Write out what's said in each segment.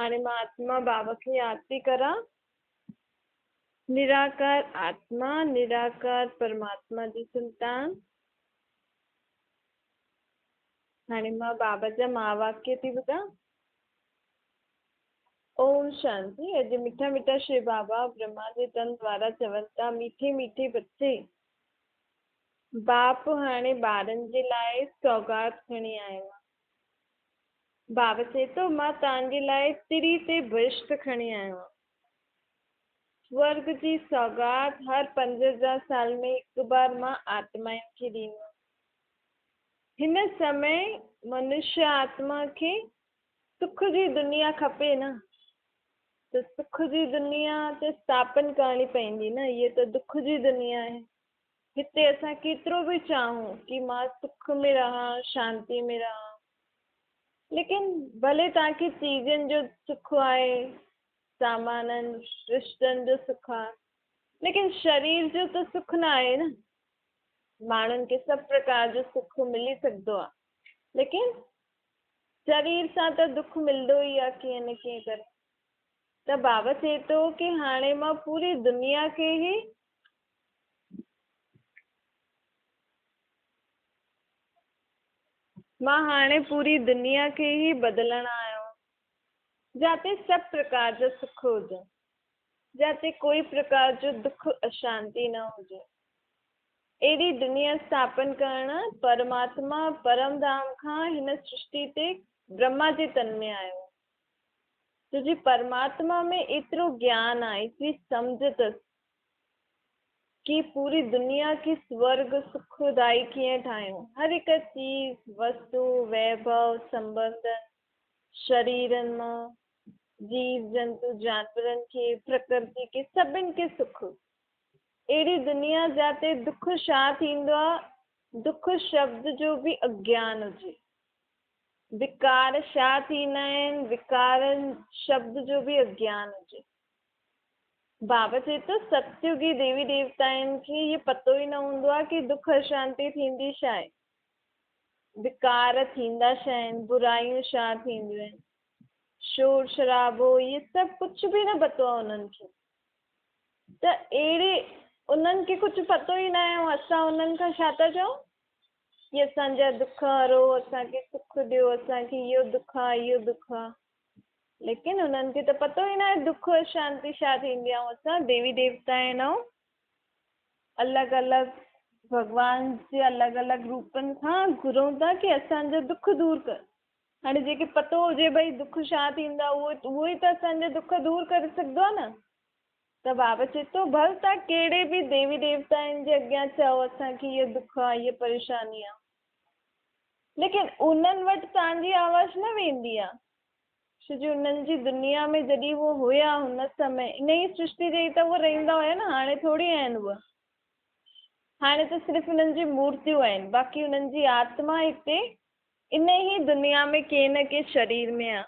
हाणे मां आत्मा बाबा खे याद थी करा। निराकार आत्मा, निराकार परमात्मा जी संतान। हाणे मां बाबा जा महावाक्य थी ॿुधा। ओम शांति। अॼु मिठा मिठा श्री बाबा ब्रह्मा जे तन द्वारा चवनि था, मीठे मीठे बच्चे, बाप हाणे ॿारनि जे लाइ सौगात खणी आयो आहे। बाबा चए थो, मां तव्हांजे लाइ तिरी ते भुश्त खणी आयो आहियां। स्वर्ग जी सौगात हर 5000 साल में हिकु बार मां आत्माउनि खे ॾींदो। हिन समय मनुष्य आत्मा खे सुख जी दुनिया खपे न, त सुख जी दुनिया ते स्थापन करणी पवंदी न। ये त दुख जी दुनिया आहे। हिते असां केतिरो बि चाहियूं कि मां सुख में रहां, शांति में रहां, लेकिन भले तव्हांखे चीजनि जो सुख आहे, सामाननि रिश्तनि जो सुख आहे, लेकिन शरीर जो त सुख न आहे न। माण्हुनि खे सभु प्रकार जो सुख मिली सघंदो आहे, लेकिन शरीर सां त दुख मिलंदो ई आहे कीअं न कीअं करे। त बाबा चए थो कि हाणे मां पूरी दुनिया खे ई बदिलण आयो, जाते सभु प्रकार जो सुख हुजे, जाते कोई प्रकार जो दुख अशांति न हुजे। अहिड़ी दुनिया स्थापन करण परमात्मा परम धाम खां हिन सृष्टि ते ब्रह्मा जे तन में आयो। तुंहिंजी परमात्मा में एतिरो ज्ञान आहे, एतिरी सम्झ अथसि कि पूरी दुनिया खे स्वर्ग सुखदाई कीअं ठाहियूं। हर हिकु चीज, वस्तु, वैभव, संबंधन, शरीरनि मां जीव जंतु जानवरनि खे, प्रकृति खे, सभिनि खे सुख। अहिड़ी दुनिया जाते दुख छा थींदो आहे, दुख शब्द जो बि अज्ञान हुजे। विकार छा थींदा आहिनि, विकारनि शब्द जो बि अज्ञान हुजे। बाबा चए थो, सतयुगी देवी देवताउनि खे इहो पतो ई न हूंदो आहे कि दुख अशांति थींदी छा आहे, विकार थींदा छा आहिनि, बुराइयूं छा थींदियूं आहिनि, शोर शराबो, इहे सभु कुझु बि न पतो आहे उन्हनि खे। त अहिड़े उन्हनि खे कुझु पतो ई न आहे। असां उन्हनि खां छा था चऊं कि असांजा दुख हरो, असांखे सुख ॾियो, असांखे इहो दुख आहे, इहो दुख आहे, लेकिन उन्हनि खे त पतो ई न आहे दुख शांति छा थींदी आहे। असां देवी देवता आहिनि ऐं अलॻि अलॻि भॻवान जे अलॻि अलॻि रूपनि खां घुरूं था कि असांजो दुख दूरि कर। हाणे जेके पतो हुजे भई दुख छा थींदा, उहो ई त असांजा दुख दूरि करे सघंदो आहे न। त बाबा चए थो, भले तव्हां कहिड़े बि देवी देवताउनि जे अॻियां चओ असांखे इहो दुख आहे, इहा परेशानी आहे, लेकिन उन्हनि वटि तव्हांजी आवाज़ न वेंदी आहे। छो जो उन्हनि जी दुनिया में जॾहिं उहो हुया हुन समय, इन ई सृष्टि जे त उहो रहंदा हुया न। हाणे थोरी आहिनि उहा, हाणे त सिर्फ़ु उन्हनि जी मूर्तियूं आहिनि, बाक़ी उन्हनि जी आत्मा हिते इन ई दुनिया में के न के शरीर में आहे।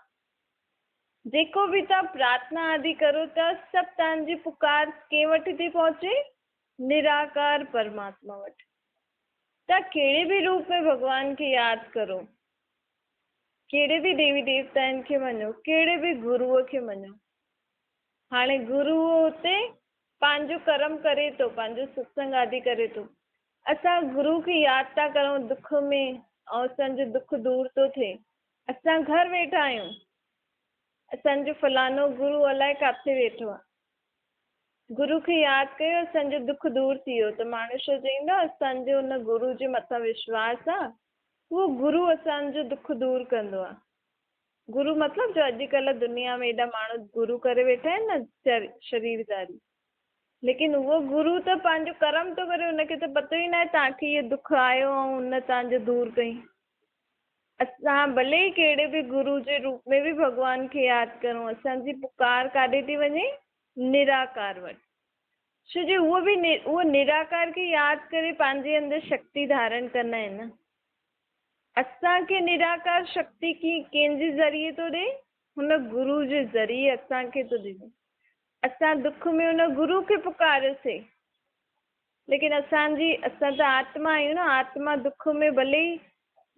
जेको बि तव्हां प्रार्थना आदि करो था, सभु तव्हांजी पुकार कंहिं वटि थी पहुचे, निराकार परमात्मा वटि। तव्हां कहिड़े बि रूप में भॻवान खे यादि करो, कहिड़े बि देवी देवताउनि खे मञो, कहिड़े बि गुरूअ खे मञो। हाणे गुरू हुते पंहिंजो कर्म करे थो, पंहिंजो सत्संग आदि करे थो। असां गुरू खे यादि था करूं दुख में, ऐं असांजो दुख दूरि थो थिए। असां घर वेठा आहियूं, असांजो फलानो गुरू अलाए किथे वेठो आहे, गुरू खे यादि कयो, असांजो दुख दूरि थी वियो। त माण्हू छा चईंदा, असांजो हुन गुरू जे मथां विश्वास आहे, उहो गुरू असांजो दुख दूरि कंदो आहे। गुरू मतिलबु जो अॼुकल्ह दुनिया में एॾा माण्हू गुरू करे वेठा आहिनि न, शरीरदारी, लेकिन उहो गुरू त पंहिंजो कर्म थो करे। हुनखे त पतो ई न आहे तव्हांखे इहो दुख आयो ऐं हुन तव्हांजो दूरि कई। असां भले ई कहिड़े बि गुरू जे रूप में बि भॻवान खे यादि करूं, असांजी पुकार काॾे थी वञे, निराकार वटि। छो जो उहो निराकार खे यादि करे पंहिंजे अंदरि शक्ति धारण कंदा आहिनि न। असांखे निराकार शक्ति कंहिंजे ज़रिए थो ॾे, हुन गुरू जे ज़रिए असांखे थो ॾे। असां दुख में हुन गुरू खे पुकारियोसीं, लेकिन असां त आत्मा आहियूं न। आत्मा दुख में भले ई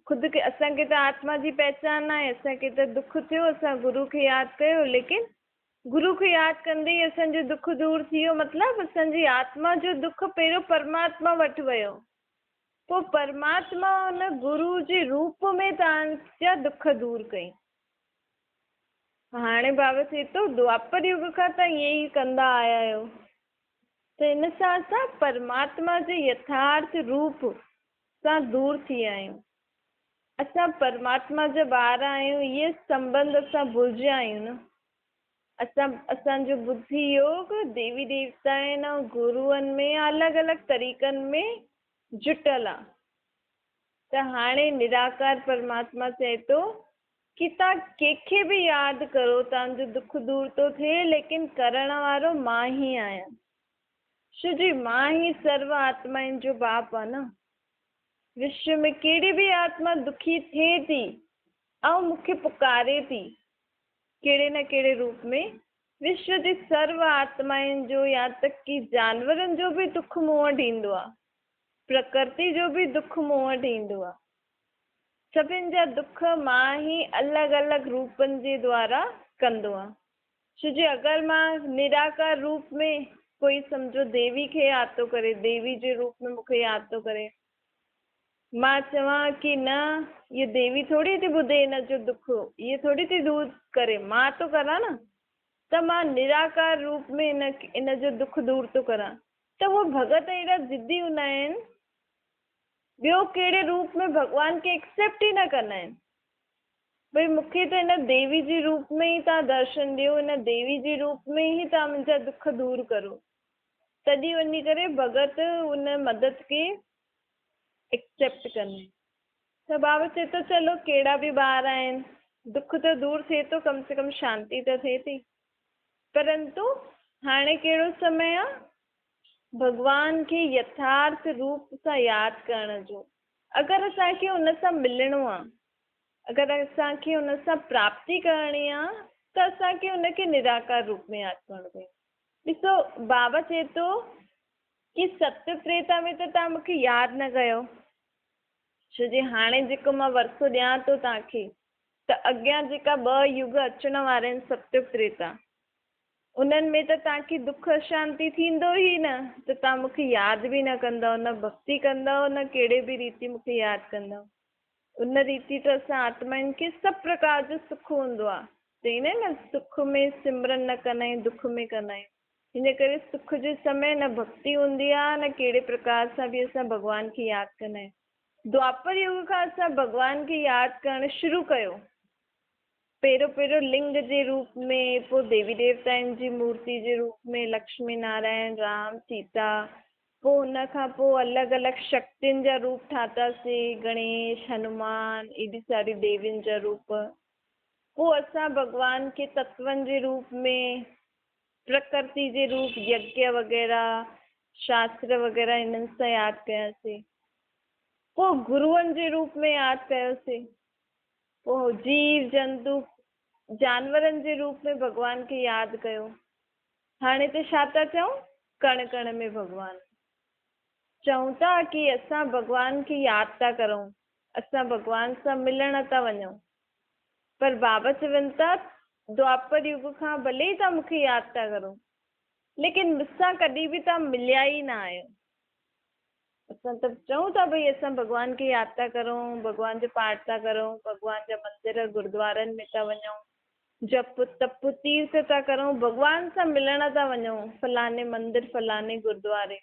ख़ुदि खे, असांखे त आत्मा जी पहचान आहे, असांखे त दुख थियो, असां गुरू खे यादि कयो, लेकिन गुरू खे यादि कंदे ई असांजो दुख दूरि थी वियो, मतिलबु असांजी आत्मा जो दुख पहिरियों परमात्मा वटि वियो, पोइ परमात्मा हुन गुरू जे रूप में तव्हांजा दुख दूरि कई। हाणे बाबा चए थो द्वापर युग खां तव्हां ईअं ई कंदा आया आहियो, त हिन सां असां परमात्मा जे यथार्थ रूप सां दूरि थी विया आहियूं। असां परमात्मा जा ॿार आहियूं, इहे संबंध असां भुलिजिया आहियूं न। असांजो बुद्धि योग देवी देवता आहिनि ऐं गुरूअनि में अलॻि अलॻि तरीक़नि में जुटियल आहे। त हाणे निराकार परमात्मा चए थो कि तव्हां कंहिंखे बि यादि करो, तव्हांजो दुख दूरि थो थिए, लेकिन करण वारो मां ई आहियां। छो जी मां ई सर्व आत्माउनि जो बाप आहे न। विश्व में कहिड़ी बि आत्मा दुखी थिए थी ऐं मूंखे पुकारे थी कहिड़े न कहिड़े रूप में, विश्व जी सर्व आत्माउनि जो या तक कि जानवरनि जो बि दुख मूं वटि ईंदो आहे, प्रकृति जो बि दुख मूं वटि ईंदो आहे। सभिनि जा दुख मां ई अलॻि अलॻि रूपनि जे द्वारा कंदो आहे। छो जी अगरि मां निराकार रूप में कोई सम्झो देवी खे यादि थो करे, देवी जे रूप में मूंखे यादि थो करे, मां चवां कि न ये देवी थोड़ी थी ॿुधे हिन जो दुख, ये थोड़ी थी दूर करे, मां तो करां न। त मां निराकार रूप में इन जो दुख दूर तो करां। त उहे भगत अहिड़ा ज़िद्दी हूंदा आहिनि, ॿियो कहिड़े रूप में भॻवान खे एक्सेप्ट ई न कंदा आहिनि। भई मूंखे त हिन देवी जे रूप में ई तव्हां दर्शन ॾियो, हिन देवी जे रूप में ई तव्हां मुंहिंजा दुख दूर करो, तॾहिं वञी करे भगत उन मदद खे एक्सेप्ट कंदा। त बाबा चए थो चलो कहिड़ा बि ॿार आहिनि, दुख त दूरि थिए थो, कम से कम शांति त थिए थी। परंतु हाणे कहिड़ो समय आहे भॻवान खे यथार्थ रूप सां यादि करण जो। अगरि असांखे हुन सां मिलणो आहे, अगरि असांखे हुन सां प्राप्ति करणी आहे, त असांखे हुनखे निराकार रूप में यादि करणो पए। ॾिसो बाबा चए थो कि सत्य त्रेता में त तव्हां मूंखे यादि न कयो, छो जे हाणे जेको मां वरसो ॾियां थो तव्हांखे, त अॻियां जेका 2 युग अचण वारा आहिनि सत्य त्रेता, उन्हनि में त तव्हांखे दुख अशांति थींदो ई न, त तव्हां मूंखे यादि बि न कंदव, न भक्ति कंदव, न कहिड़े बि रीति मूंखे यादि कंदव। उन रीति त असां आत्माउनि खे सभु प्रकार जो सुख हूंदो आहे, चईंदा आहिनि न सुख में सिमरन न कंदा आहियूं, दुख में कंदा आहियूं। हिन करे सुख जे समय न भक्ति हूंदी आहे, न कहिड़े प्रकार सां बि असां भॻवान खे यादि कंदा आहियूं। द्वापर युग खां असां भॻवान खे यादि करणु शुरू कयो, पहिरियों लिंग जे रूप में, पोइ देवी देवताउनि जी मूर्ति जे रूप में, लक्ष्मी नारायण राम सीता, पोइ हुन खां पोइ अलॻि अलॻि शक्तियुनि जा रूप ठातासीं, गणेश हनुमान, एॾी सारी देवियुनि जा रूप। पोइ असां भॻवान खे तत्वनि जे रूप में, प्रकृति जे रूप, यज्ञ वग़ैरह, शास्त्र वग़ैरह हिननि सां यादि कयासीं। पोइ गुरूअनि जे रूप में यादि कयोसीं। पोइ जीव जंतु जानवरनि जे रूप में भॻवान खे यादि कयो। हाणे त छा था चऊं, कण कण में भॻवान चऊं था कि असां भॻवान खे यादि था करूं, असां भॻवान सां मिलण था वञूं। पर बाबा चवनि था द्वापर युग खां भले ई तव्हां मूंखे यादि था करो, लेकिन मूंसां कॾहिं बि तव्हां मिलिया ई न आहियो। असां त चऊं था भई असां भॻवान खे यादि था करूं, भॻवान जो पाठ था करूं, भॻवान जा मंदिर गुरुद्वारनि में था वञूं, जप तप तीर्थ था करूं, भॻवान सां मिलण था वञूं, फलाणे मंदिर फलाणे गुरुद्वारे।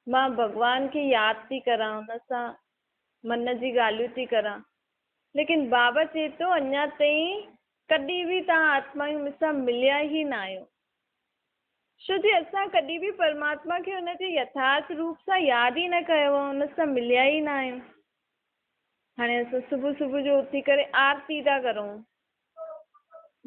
मां भॻवान खे यादि थी करां, हुन सां मन जी ॻाल्हियूं थी करां, लेकिन बाबा चए थो अञा ताईं कॾहिं बि तव्हां आत्माऊं मूंसां मिलिया ई न आहियो। छो जी असां कॾहिं बि परमात्मा खे हुन जे यथार्थ रूप सां यादि ई न कयो आहे, हुन सां मिलिया ई न आहियूं। हाणे असां सुबुह सुबुह जो उथी करे आरती था करूं,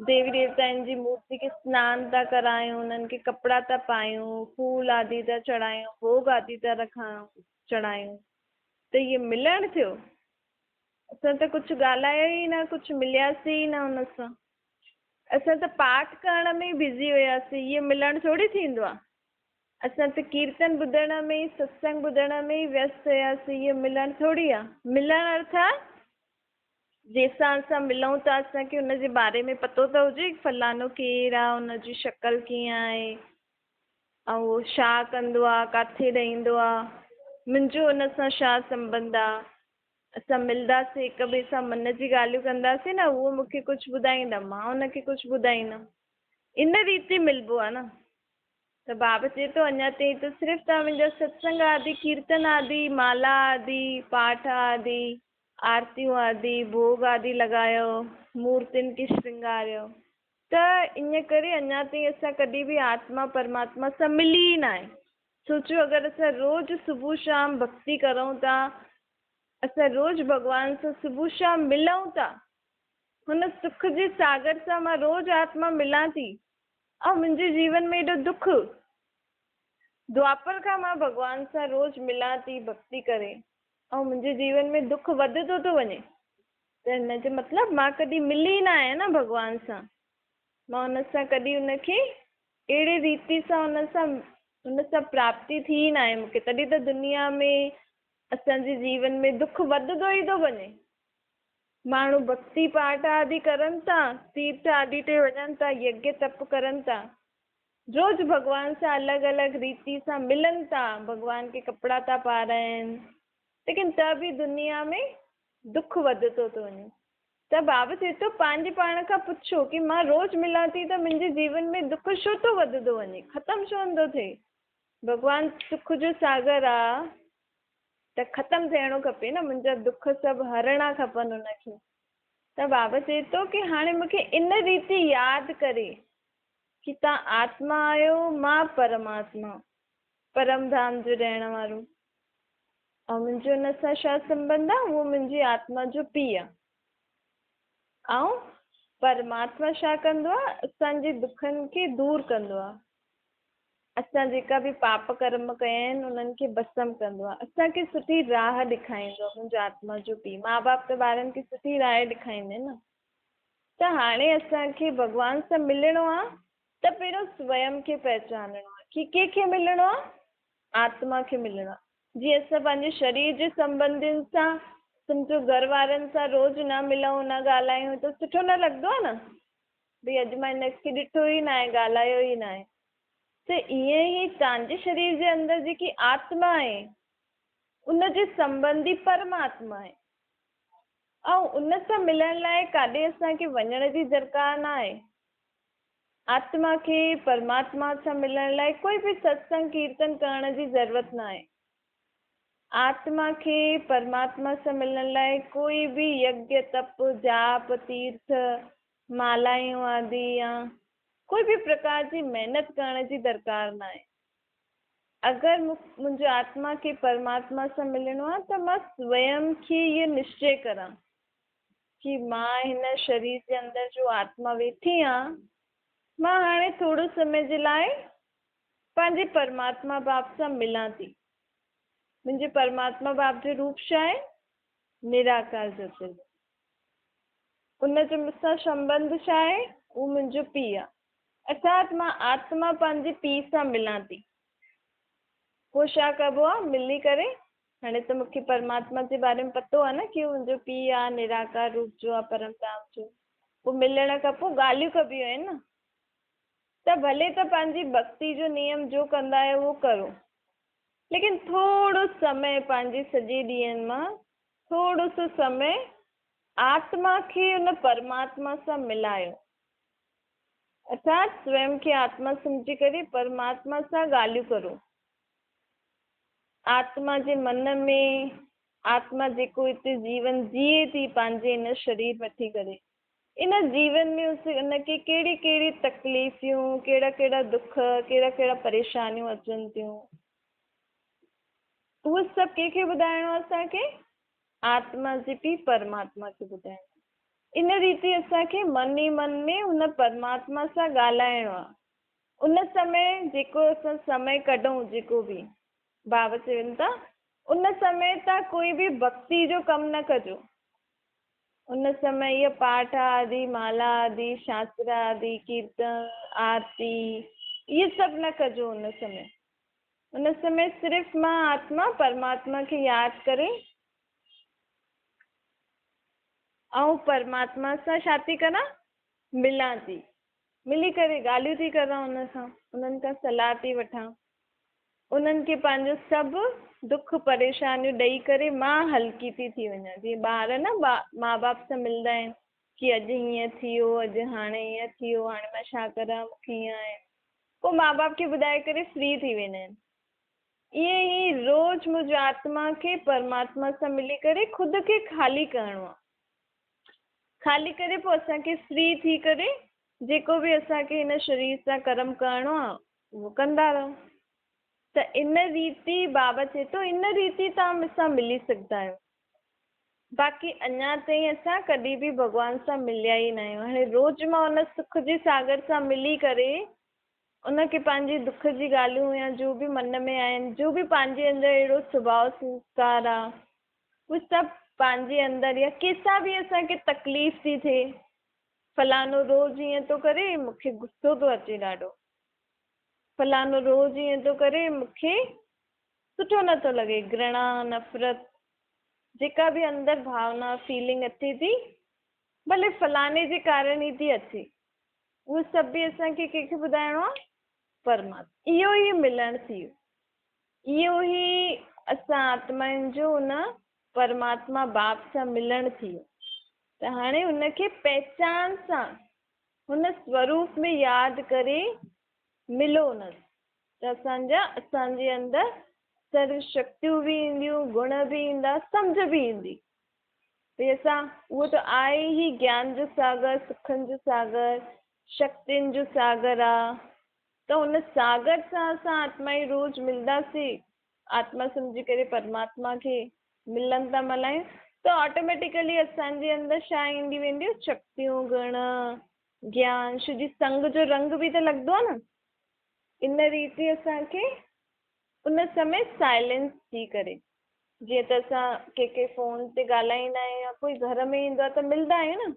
देवी देवताउनि जी मूर्ति खे सनानु था करायूं, उन्हनि खे कपिड़ा था पायूं, फूल आदि था चढ़ायूं, भोग आदि था चढ़ायूं, त इहे मिलणु थियो? असां त कुझु ॻाल्हायो ई न, कुझु मिलियासीं ई न हुन सां। असां त पाठ करण में ई बिज़ी हुयासीं, इहे मिलणु थोरी थींदो आहे। असां त कीर्तन ॿुधण में, सत्संग ॿुधण में ई व्यस्त हुयासीं, इहे मिलणु थोरी आहे। मिलणु अर्थ आहे जंहिंसां असां मिलूं था असांखे हुनजे बारे में पतो त हुजे फलानो केरु आहे, हुनजी शक्ल कीअं आहे, ऐं उहो छा कंदो आहे, किथे रहंदो आहे, मुंहिंजो हुन सां छा संबंध आहे। असां मिलंदासीं हिक ॿिए सां मन जी ॻाल्हियूं कंदासीं न, उहो मूंखे कुझु ॿुधाईंदा, मां हुनखे कुझु ॿुधाईंदमि। इन रीति मिलबो आहे न। त बाबा चए थो अञा ताईं त सिर्फ़ु तव्हां मुंहिंजा सत्संग आदि, कीर्तन आदि, माला आदि, पाठ आदि, आरतियूं आदि, भोग आदि लॻायो, मूर्तियुनि खे श्रृंगारियो, त इन करे अञा ताईं असां कॾहिं बि आत्मा परमात्मा सां मिली ई न आहे। सोचियो अगरि असां रोज़ु सुबुह शाम भक्ति करूं था, असां रोज़ु भॻवान सां सुबुह शाम मिलूं था, हुन सुख जे सागर सां मां रोज़ु आत्मा मिलां थी, ऐं मुंहिंजे जीवन में एॾो दुख, द्वापर खां मां भॻवान सां रोज़ु मिलां थी भक्ति करे, ऐं मुंहिंजे जीवन में दुख वधंदो थो वञे, त हिन जो मतिलबु मां कॾहिं मिली न आहियां न भॻवान सां। मां हुन सां कॾहिं हुनखे अहिड़े रीति सां हुन सां प्राप्ति थी न आहे मूंखे, तॾहिं त दुनिया में असांजे जीवन में दुख वधंदो ई थो वञे। माण्हू भक्ति पाठ आदि करनि था, तीर्थ आदि ते वञनि था, यज्ञ तप करनि था, रोज़ भॻवान सां अलॻि अलॻि रीति सां मिलनि था, भॻवान खे कपिड़ा था पाराइनि, लेकिन त बि दुनिया में दुख वधंदो थो वञे। त बाबा चए थो पंहिंजे पाण खां पुछो कि मां रोज़ु मिलां थी त मुंहिंजे जीवन में दुख छो थो वधंदो वञे, ख़तमु छो नथो थिए। भॻवान सुख जो सागर आहे त ख़तमु थियणो खपे न, मुंहिंजा दुख सभु हरणा खपनि हुनखे। त बाबा चए थो कि हाणे मूंखे इन रीति यादि करे कि तव्हां आत्मा आहियो, मां परमात्मा, परम धाम जो रहण वारो, ऐं मुंहिंजो हुन सां छा संबंध आहे, उहो मुंहिंजी आत्मा जो पीउ आहे। ऐं परमात्मा छा कंदो आहे, असांजे दुखनि खे दूरि कंदो आहे। असां जेका बि पाप कर्म कया आहिनि उन्हनि खे भस्म कंदो आहे, असांखे सुठी राह ॾेखारींदो आहे। मुंहिंजो आत्मा जो पीउ, माउ बाप त ॿारनि खे सुठी राह ॾेखारींदा आहिनि न। त हाणे असांखे भॻवान सां मिलणो आहे त पहिरियों स्वयं खे पहचानणो आहे कि कंहिंखे मिलणो आहे, आत्मा खे मिलणो आहे। जीअं असां पंहिंजे शरीर जे संबंधियुनि सां, सम्झो घर वारनि सां रोज़ु न मिलूं, न ॻाल्हायूं त सुठो न लॻंदो आहे न, भई अॼु मां हिनखे ॾिठो ई न आहे, ॻाल्हायो ई न आहे। त ईअं ई तव्हांजे शरीर जे अंदरि जेकी आत्मा आहे उनजे संबंधी परमात्मा आहे, ऐं उन सां मिलण लाइ काॾे असांखे वञण जी दरकार न आहे। आत्मा खे परमात्मा सां मिलण लाइ कोई बि सत्संग कीर्तन करण जी ज़रूरत न आहे। आत्मा खे परमात्मा सां मिलण लाइ कोई बि यज्ञ तप जाप तीर्थ मालायूं आदि या कोई बि प्रकार जी महिनत करण जी दरकार न आहे। अगरि मुंहिंजो आत्मा खे परमात्मा सां मिलणो आहे त मां स्वयं खे इहो निश्चय करां कि मां हिन शरीर जे अंदरि जो आत्मा वेठी आहियां, मां हाणे थोरो समय जे लाइ पंहिंजे परमात्मा बाप सां मिलां थी। मुंहिंजे परमात्मा बाप जो रूप छा आहे, निराकार ज्योति। उनजो मूंसां संबंध छा आहे, उहो मुंहिंजो पीउ आहे, अर्थात मां आत्मा पंहिंजे पीउ सां मिलां थी। पोइ छा कबो आहे, मिली करे हाणे त मूंखे परमात्मा जे बारे में पतो आहे न कि मुंहिंजो पीउ आहे, निराकार रूप जो आहे, परम धाम जो। पोइ मिलण खां पोइ ॻाल्हियूं कबियूं आहिनि न, त भले त पंहिंजी भक्ति जो नियम जो कंदा आहियो उहो करो, लेकिन थोरो समय पंहिंजे सॼे ॾींहंनि मां थोरो सो समय आत्मा खे उन परमात्मा सां मिलायो। अर्थात स्वयं खे आत्मा सम्झी करे परमात्मा सां ॻाल्हियूं करो। आत्मा जे मन में, आत्मा जेको हिते जीवन जीए थी पंहिंजे हिन शरीर वठी करे, इन जीवन में उनखे कहिड़ी कहिड़ी तकलीफ़ियूं, कहिड़ा कहिड़ा दुख, कहिड़ा कहिड़ा परेशानियूं अचनि थियूं, उहो सभु कंहिंखे ॿुधाइणो आहे, असांखे आत्मा जे पीउ परमात्मा खे ॿुधाइणो। इन रीति असांखे मन ई मन में हुन परमात्मा सां ॻाल्हाइणो आहे। उन समय जेको असां समय कढूं, जेको बि बाबा चवनि था, उन समय तव्हां कोई बि भक्ति जो कमु न कजो। उन समय इहा पाठ आदि, माला आदि, शास्त्र आदि, कीर्तन आरती, इहे सभु न कजो। उन समय सिर्फ़ु मां आत्मा परमात्मा खे यादि करे ऐं परमात्मा सां छा थी करां, मिलां थी, मिली करे ॻाल्हियूं थी करां हुन सां, उन्हनि खां सलाह थी वठां, उन्हनि खे पंहिंजो सभु दुख परेशानियूं ॾेई करे मां हल्की थी वञां। जीअं ॿार न माउ बाप सां मिलंदा आहिनि कि अॼु हीअं थियो, अॼु हाणे हीअं थियो, हाणे मां छा करां, मूंखे हीअं आहे, पोइ माउ बाप खे ॿुधाए करे फ्री थी वेंदा आहिनि। ईअं ई रोज़ मुंहिंजी आत्मा खे परमात्मा सां मिली करे ख़ुदि खे ख़ाली करिणो आहे। ख़ाली करे पोइ असांखे फ्री थी करे जेको बि असांखे हिन शरीर सां कर्म करिणो आहे उहो कंदा रहो। त इन रीति बाबा चए थो, इन रीति तव्हां मूंसां मिली सघंदा आहियो। बाक़ी अञा ताईं असां कॾहिं बि भॻवान सां मिलिया ई न आहियूं। हाणे रोज़ु मां हुन सुख जे सागर सां मिली करे उनखे पंहिंजी दुख जी ॻाल्हियूं या जो बि मन में आहिनि, जो बि पंहिंजे अंदरि अहिड़ो स्वभाव संस्कार आहे, उहे सभु पंहिंजे अंदरि या कंहिंसां बि असांखे तकलीफ़ थी थिए, फलानो रोज़ु ईअं थो करे मूंखे गुस्सो थो अचे ॾाढो, फलानो रोज़ु ईअं थो करे मूंखे सुठो नथो लॻे, घृणा नफ़रत जेका बि अंदरि भावना फीलिंग अचे थी, भले फलाने जे कारण ई थी अचे, उहो सभु बि असांखे कंहिंखे ॿुधाइणो आहे, परमात्मा। इहो ई मिलणु थी वियो, इहो ई असां आत्माउनि जो हुन परमात्मा बाप सां मिलणु थी वियो। त हाणे हुनखे पहचान सां हुन स्वरूप में यादि करे मिलो हुन, त असांजे अंदरि सर्व शक्तियूं बि ईंदियूं, गुण बि ईंदा, सम्झ बि ईंदी। भई असां उहो त आहे ई ज्ञान जो सागर, सुखनि जो सागर, शक्तियुनि जो सागर आहे। त हुन सागर सां असां आत्मा ई रोज़ु मिलंदासीं, आत्मा सम्झी करे परमात्मा खे मिलनि था मल्हायूं, त ऑटोमेटिकली असांजे अंदरि छा ईंदी वेंदियूं, शक्तियूं, गुण, ज्ञान, छो जी संग जो रंग बि त लॻंदो आहे न। इन रीति असांखे उन समय साइलेंस थी करे, जीअं त असां कंहिंखे फ़ोन ते ॻाल्हाईंदा आहियूं या कोई घर में ईंदो आहे त मिलंदा आहियूं न,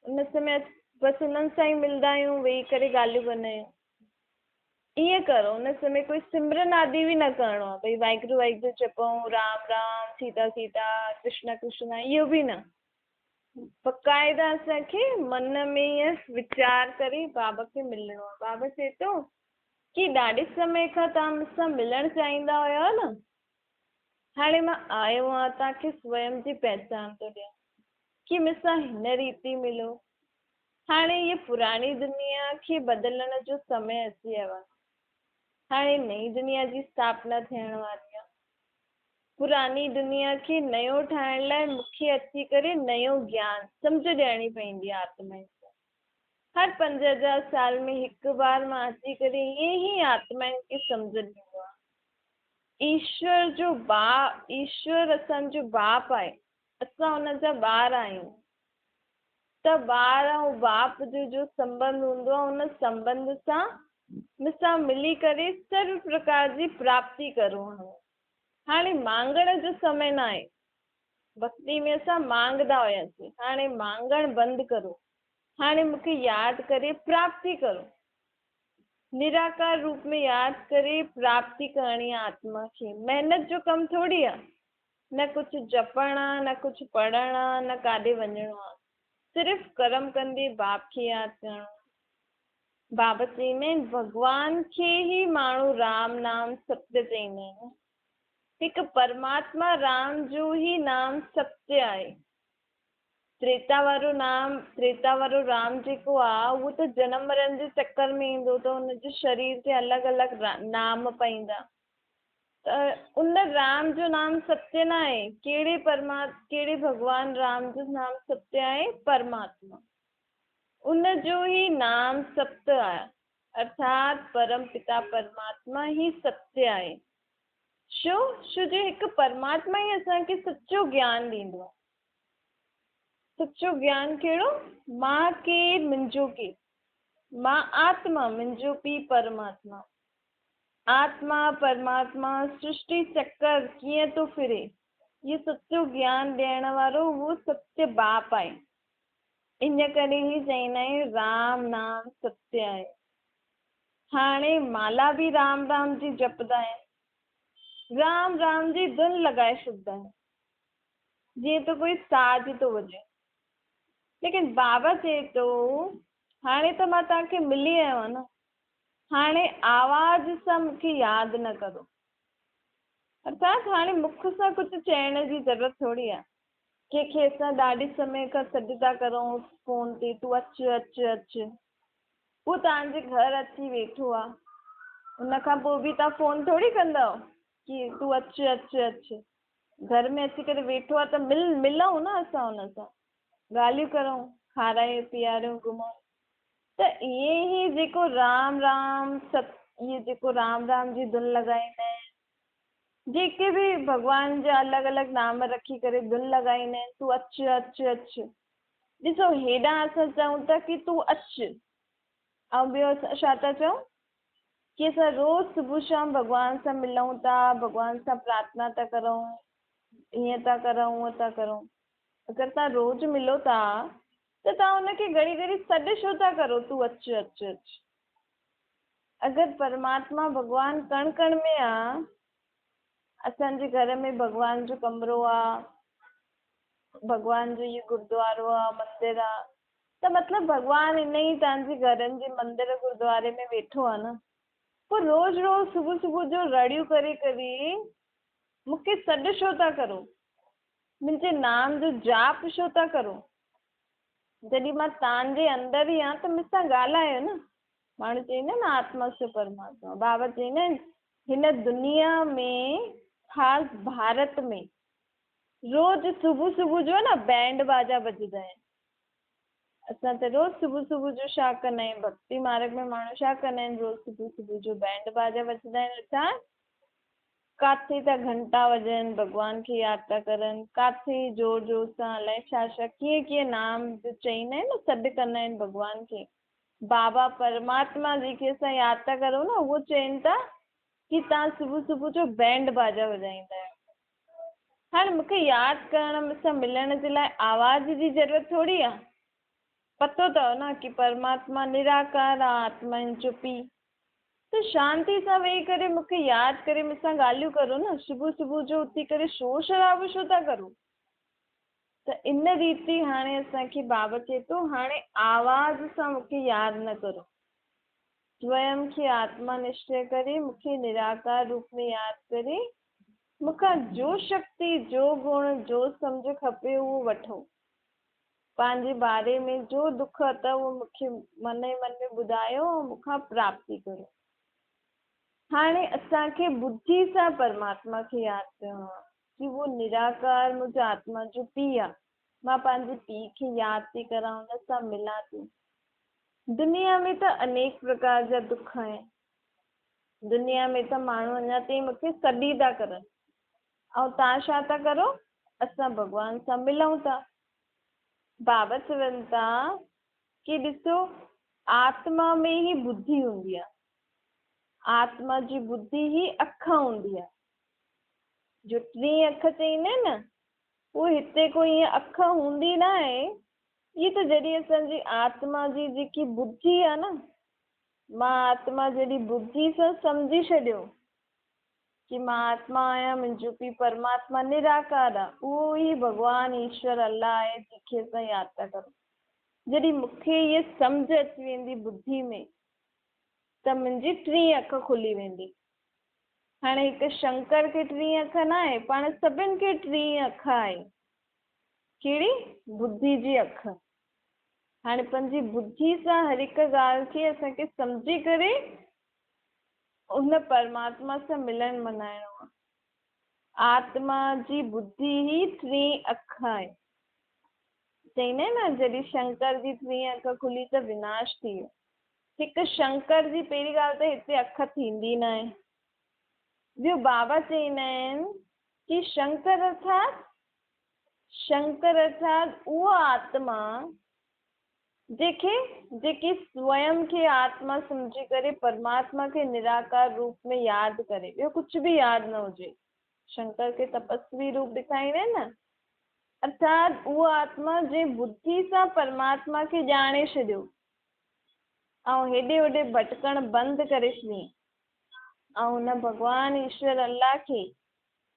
उन समय बसि उन्हनि सां ई मिलंदा आहियूं, वेही करे ॻाल्हियूं कंदा आहियूं। ईअं करो, उन समय कोई सिमरन आदि बि न करिणो आहे, भई वाहिगुरु वाहिगुरु जपऊं, राम राम, सीता सीता, कृष्ण कृष्ण, इहो बि न। बक़ाइदा असांखे मन में ईअं वीचार करे बाबा खे मिलणो आहे। बाबा चए थो कि ॾाढे समय खां तव्हां मूंसां मिलणु चाहींदा हुया न, हाणे मां आयो आहियां, तव्हांखे स्वयं जी पहचान थो ॾियां कि मूंसां हिन रीति मिलो। हाणे इहा पुराणी दुनिया खे बदिलण जो समय अची वियो आहे। हाणे नई दुनिया जी स्थापना थियण वारी आहे। पुरानी दुनिया खे नयो ठाहिण लाइ मूंखे अची करे नयो ज्ञान सम्झ ॾियणी पवंदी आहे आत्मा खे। हर 5000 साल में हिकु बार मां अची करे ईअं ई आत्माउनि खे सम्झ ॾींदो आहे। ईश्वर असांजो बाप आहे, असां हुनजा ॿार आहियूं। त ॿार ऐं बाप जो संबंध हूंदो आहे, हुन संबंध सां मूंसां मिली करे सर्व प्रकार जी प्राप्ति करो। हाणे मांगण जो समय न आहे। भक्ति में असां मांगदा हुयासीं, हाणे मांगण बंदि करो। हाणे मूंखे यादि करे प्राप्ति करो, निराकार रूप में यादि करे प्राप्ति करणी आहे आत्मा खे। महिनत जो कमु थोड़ी आहे, न कुझु जपणु आहे, न कुझु पढ़णु आहे, न काॾे वञिणो आहे, सिर्फ़ु कर्म कंदे बाप खे यादि करणो। बाबा चईंदा आहिनि भॻवान खे ई माण्हू राम नाम सत्य चईंदा आहिनि। हिकु परमात्मा राम जो ई नाम सत्य आहे। त्रेता वारो राम जेको आहे उहो त जनम मरण जे चक्कर में ईंदो, त हुनजे शरीर ते अलॻि अलॻि नाम पईंदा। त उन राम जो नाम सत्य न आहे। कहिड़े भॻवान राम जो नाम सत्य आहे? परमात्मा। उन जो ई नाम सत्य आहे, अर्थात परम पिता परमात्मा ही सत्य आहे। छो जो हिकु परमात्मा ई असांखे सचो ज्ञान ॾींदो आहे। सचो ज्ञान कहिड़ो? मां केरु, मुंहिंजो केरु, मां आत्मा, मुंहिंजो पीउ परमात्मा। आत्मा परमात्मा सृष्टि चक्कर कीअं थो फिरे, इहो सचो ज्ञान ॾियण वारो उहो सत्य बाप आहे। इन करे ई चईंदा आहियूं राम नाम सत्य आहे। हाणे माला बि राम राम जी जपदा आहिनि, राम राम जी धुन लॻाए छॾींदा आहिनि, जीअं त कोई साज़ थो वॼे। लेकिन बाबा चए थो हाणे त मां तव्हांखे मिली आयो आहियां न, हाणे आवाज़ सां मूंखे यादि न करो। अर्थात हाणे मुख सां कुझु चइण जी ज़रूरत थोरी आहे। कंहिंखे असां ॾाढे समय खां सॾु था करूं फ़ोन ते, तूं अचु अचु अचु, उहो तव्हांजे घर अची वेठो आहे, उन खां पोइ बि तव्हां फ़ोन थोरी कंदव कि तूं अचु अचु अचु। घर में अची करे वेठो आहे त मिलूं न असां हुन सां, ॻाल्हियूं करूं, खारायूं पीआरियूं, घुमूं। त ईअं ई जेको राम राम इहे जेको राम राम जी धुन लॻाईंदा आहिनि, जेके बि भॻवान जा अलॻि अलॻि नाम रखी करे धुन लॻाईंदा आहिनि, तूं अचु अचु अचु। ॾिसो हेॾां असां चऊं था कि तूं अचु, ऐं ॿियो असां छा था चऊं कि असां रोज़ु सुबुह शाम भॻवान सां मिलूं था, भॻवान सां प्रार्थना था करूं, हीअं था करूं हूअं था करूं। अगरि तव्हां रोज़ु मिलो था त तव्हां हुनखे घड़ी घड़ी सॾु छो था करो, तूं अचु अचु अचु। अगरि परमात्मा भॻवानु कण कण में आहे, असांजे घर में भॻवान जो कमिरो आहे, भॻवान जो इहो गुरुद्वारो आहे, मंदिर आहे, त मतिलबु भॻवानु इन ई तव्हांजे घरनि जे मंदिर गुरुद्वारे में वेठो आहे न। पोइ रोज़ु रोज़ु सुबुह सुबुह जो रड़ियूं करे करे मूंखे सॾु छो था करो, मुंहिंजे नाम जो जाप छो था करो। जॾहिं मां तव्हांजे अंदरि ई आहियां त मूंसां ॻाल्हायो न। माण्हू चवंदा आहिनि आत्मा से परमात्मा, बाबा चवंदा आहिनि हिन दुनिया में, ख़ासि भारत में, रोज़ु सुबुह सुबुह जो न बैंड बाजा बजदा आहिनि। असां त रोज़ु सुबुह सुबुह जो छा कंदा आहियूं, भक्ति मार्ग में माण्हू छा कंदा आहिनि, रोज़ु सुबुह सुबुह जो बैंड बाजा बजदा आहिनि। अर्थात काथे त घंटा वॼनि, भॻवान खे यादि था करनि, काथे जोर जोर सां अलाए छा छा कीअं कीअं नाम जो चईंदा आहिनि न, सॾु कंदा आहिनि भॻवान खे। बाबा परमात्मा जेके असां यादि था करूं न, उहो चवनि था कि तव्हां सुबुह सुबुह जो बैंड बाजा वॼाईंदा आहियो। हाणे मूंखे यादि करण मूंसां मिलण जे लाइ आवाज़ जी ज़रूरत थोरी आहे। पतो अथव न कि परमात्मा निराकार आहे, आत्मा इन जो पीउ। त शांति सां वेही करे मूंखे यादि करे मूंसां ॻाल्हियूं करो न, सुबुह सुबुह जो उथी करे शोर शराबो छो था करो। त इन रीति हाणे असांखे बाबा चए थो हाणे आवाज़ सां मूंखे यादि न करो, स्वयं खे आत्मा निश्चय करे मूंखे निराकार रूप में यादि करे मूंखां जो शक्ति, जो गुण, जो सम्झ खपे उहो वठो। पंहिंजे बारे में जो दुख अथव उहो मूंखे मन ई मन में ॿुधायो ऐं मूंखां प्राप्ति करो। हाणे असांखे बुद्धि सां परमात्मा खे यादि करिणो आहे कि उहो निराकार मुंहिंजो आत्मा जो पीउ आहे। मां पंहिंजे पीउ खे यादि थी करां, हुन सां मिलां थी। दुनिया में त अनेक प्रकार जा दुख आहिनि। दुनिया में त माण्हू अञा ताईं मूंखे सॾी था करनि, ऐं तव्हां छा था करो, असां भॻवान सां मिलूं था। बाबा चवनि था कि ॾिसो आत्मा में ई बुद्धि हूंदी आहे, आत्मा जी बुद्धि ई अख हूंदी आहे। जो 3 अख चईंदा आहिनि न, उहो हिते कोई ईअं अख हूंदी न आहे। इहे त जॾहिं असांजी आत्मा जी जेकी बुद्धि आहे न, मां आत्मा जॾहिं बुद्धि सां सम्झी छॾियो कि मां आत्मा आहियां, मुंहिंजो पीउ परमात्मा निराकार आहे, उहो ई भॻवानु ईश्वर अल्लाह आहे जंहिंखे असां यादि था करूं। जॾहिं मूंखे इहे सम्झ अची वेंदी बुद्धि में त मुंहिंजी 3 अख खुली वेंदी। हाणे हिकु शंकर खे 3 अख न आहे, पाण सभिनि खे 3 अख आहे। कहिड़ी? बुद्धि जी अख। हाणे पंहिंजी बुद्धि सां हर हिकु ॻाल्हि खे असांखे सम्झी करे उन परमात्मा सां मिलण मनाइणो आहे। आत्मा जी बुद्धि ई 3 अख आहे। चईंदा आहिनि न जॾहिं शंकर जी 3 अख खुली त विनाश थी वियो। हिकु शंकर जी पहिरीं ॻाल्हि त हिते अख थींदी न आहे। ॿियो बाबा चईंदा आहिनि कि शंकर अर्थात उहा आत्मा जेकी स्वयं खे आत्मा सम्झी करे परमात्मा खे निराकार रूप में यादि करे, ॿियो कुझु बि यादि न हुजे। शंकर खे तपस्वी रूप ॾेखारींदा आहिनि न, अर्थात उहा आत्मा जे बुद्धि सां परमात्मा खे ॼाणे छॾियो ऐं हेॾे होॾे भटकण बंदि करे छॾी ऐं हुन भॻवानु ईश्वर अल्लाह खे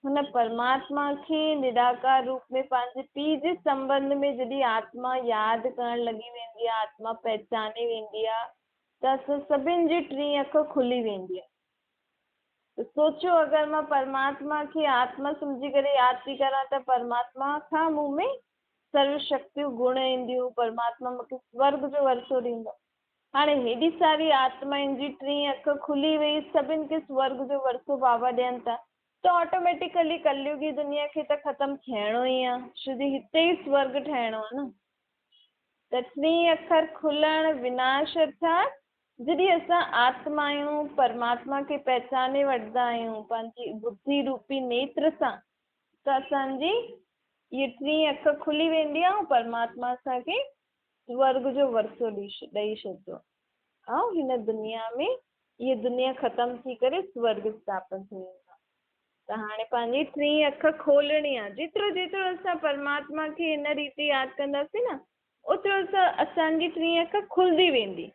हुन परमात्मा खे निराकार रूप में पंहिंजे पीउ जे संबंध में जॾहिं आत्मा यादि करण लॻी वेंदी आहे, आत्मा पहचाने वेंदी आहे, त असां सभिनि जी टी अख खुली वेंदी आहे। त सोचो अगरि मां परमात्मा खे आत्मा सम्झी करे यादि थी करां त परमात्मा खां मूं में सर्व शक्तियूं गुण ईंदियूं, परमात्मा मूंखे स्वर्ग जो वरिसो ॾींदो। हाणे हेॾी सारी आत्माउनि जी टी अख खुली वई, सभिनि खे स्वर्ग जो वरिसो बाबा ॾियनि था, त ऑटोमेटिकली कलयुगी दुनिया खे त ख़तमु थियणो ई आहे, छोजी हिते ई स्वर्ग ठहिणो आहे न। त टी अखर खुलण विनाश अर्थात जॾहिं असां आत्मा आहियूं, परमात्मा खे पहचाने वठंदा आहियूं पंहिंजी बुद्धि रूपी नेत्र सां, त असांजी इहे टी अख खुली वेंदी आहे ऐं परमात्मा असांखे स्वर्ग जो वरिसो ॾेई छॾंदो ऐं हिन दुनिया में इहा दुनिया ख़तमु थी करे स्वर्ग स्थापन थी वेंदो। त हाणे पंहिंजी टी अख खोलणी आहे। जेतिरो जेतिरो असां परमात्मा खे हिन रीति यादि कंदासीं न, ओतिरो असांजी टी अख खुलंदी वेंदी।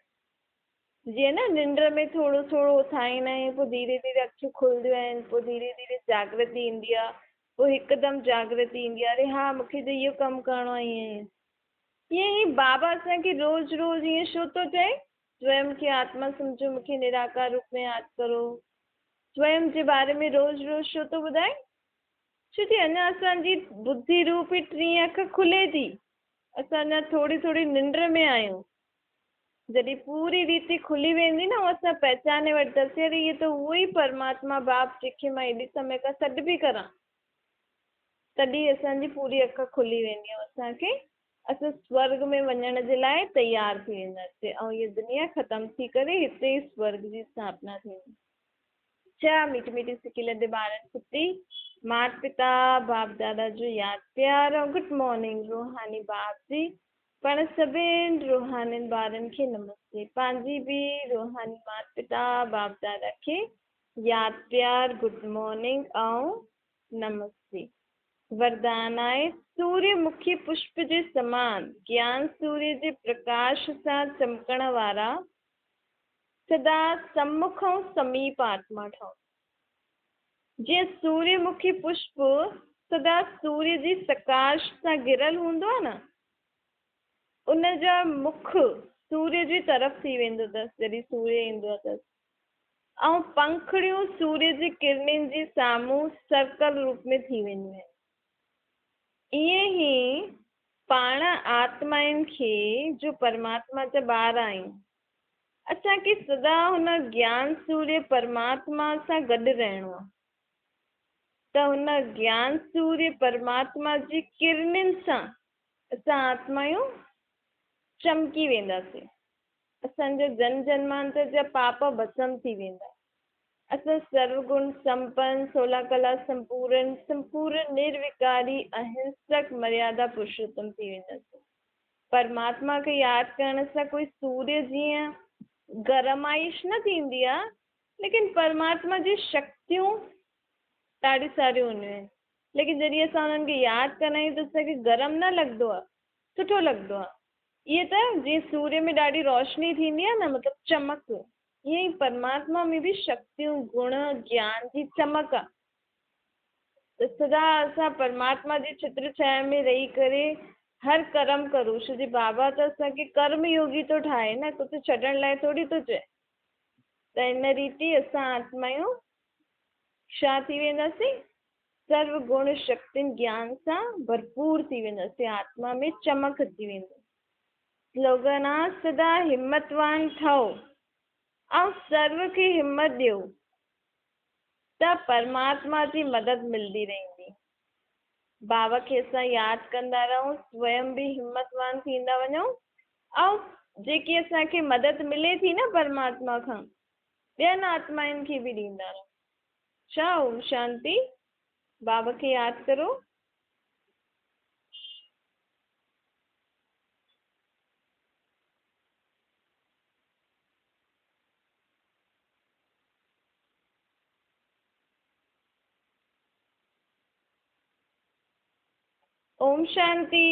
जीअं न निंड में थोरो थोरो उथाईंदा आहियूं, पोइ धीरे धीरे अखियूं खुलंदियूं आहिनि, पोइ धीरे धीरे जागृति ईंदी आहे, पोइ हिकदमि जागृति ईंदी आहे, अरे हा मूंखे त इहो कमु करिणो आहे। ईअं ई बाबा असांखे रोज़ु रोज़ु ईअं छो थो चए, स्वयं खे आत्मा सम्झो, मूंखे निराकार रूप में यादि करो, स्वयं जे बारे में रोज़ु रोज़ु छो थो ॿुधाए, छोकी अञा असांजी बुद्धि रूपी टी अख खुले थी, असां अञा थोरी थोरी निंड में आहियूं। जॾहिं पूरी रीति खुली वेंदी न, असां पहचाने वठंदासीं, अरे इहे त उहो ई परमात्मा बाप जंहिंखे मां एॾे समय खां सॾु बि करां, तॾहिं असांजी पूरी अख खुली वेंदी आहे, असांखे असां स्वर्ग में वञण जे लाइ तयारु थी वेंदासीं ऐं हीअ दुनिया ख़तमु थी करे हिते ई स्वर्ग जी स्थापना थींदी। छा मीठी मीठी सिकी लदे ॿारनि सुठी माता पिता बाप दादा जो यादि प्यार ऐं गुड मॉर्निंग रूहानी बाप जी। पाण सभिनि रूहानी ॿारनि खे नमस्ते। पंहिंजी बि रूहानी माता पिता बाप दादा खे यादि प्यार गुड मॉर्निंग ऐं नमस्ते। वरदान आहे सूर्यमुखी पुष्प जे समान ज्ञान सूर्य जे प्रकाश सां चमकण वारा सदा सम्मुख ऐं समीप आत्मा ठहो। जीअं सूर्यमुखी पुष्प सदा सूर्य जी प्रकाश सां घिरल हूंदो आहे न, उन जा मुख सूर्य जी तरफ़ थी वेंदो अथसि जॾहिं सूर्य ईंदो अथसि, ऐं पंखड़ियूं सूर्य जी किरणनि जे साम्हूं सर्कल रूप में थी वेंदियूं आहिनि। ईअं ई पाण आत्माउनि खे जो परमात्मा जा ॿार आहियूं, असांखे सदा हुन ज्ञान सूर्य परमात्मा सां गॾु रहणो आहे। त हुन ज्ञान सूर्य परमात्मा जी किरणनि सां असां आत्मायूं चमकी वेंदासीं, असांजा जन्म जन्मांतर जा पाप भस्म थी वेंदा, असां सर्वगुण संपन्न 16 कला संपूर्ण निर्विकारी अहिंसक मर्यादा पुरुषोत्तम थी वेंदासीं। परमात्मा खे यादि करण सां कोई सूर्य जीअं गरमाइश न थींदी आहे, लेकिन परमात्मा जी शक्तियूं ॾाढी सारियूं हूंदियूं आहिनि, लेकिन जॾहिं असां उन्हनि खे यादि कंदा आहियूं त असांखे गरम न लॻंदो आहे, सुठो लॻंदो आहे। इहे त जीअं सूर्य में ॾाढी रोशनी थींदी आहे न, मतिलबु चमक, ईअं ई परमात्मा में बि शक्तियूं गुण ज्ञान जी चमक आहे। त सदा असां परमात्मा जी छित्र छाया में रही करे हर कर्म करूं, छोजी बाबा त असांखे कर्म योगी थो ठाहे न, कुझु छॾण लाइ थोरी थो चए। त इन रीति असां आत्मायूं छा थी वेंदासीं, सर्व गुण शक्तियुनि ज्ञान सां भरपूर थी वेंदासीं, आत्मा में चमक अची वेंदी। स्लोगन आहे सदा हिम्मतवान ठहो ऐं सर्व खे हिम्मत ॾियो, त परमात्मा जी मदद मिलंदी रहंदी। बाबा खे असां यादि कंदा रहूं, स्वयं बि हिम्मतवान थींदा वञूं, ऐं जेकी असांखे मदद मिले थी न परमात्मा खां, ॿियनि आत्माउनि खे बि ॾींदा रहूं। छा ओम शांति। बाबा खे यादि करो। ओम शांति।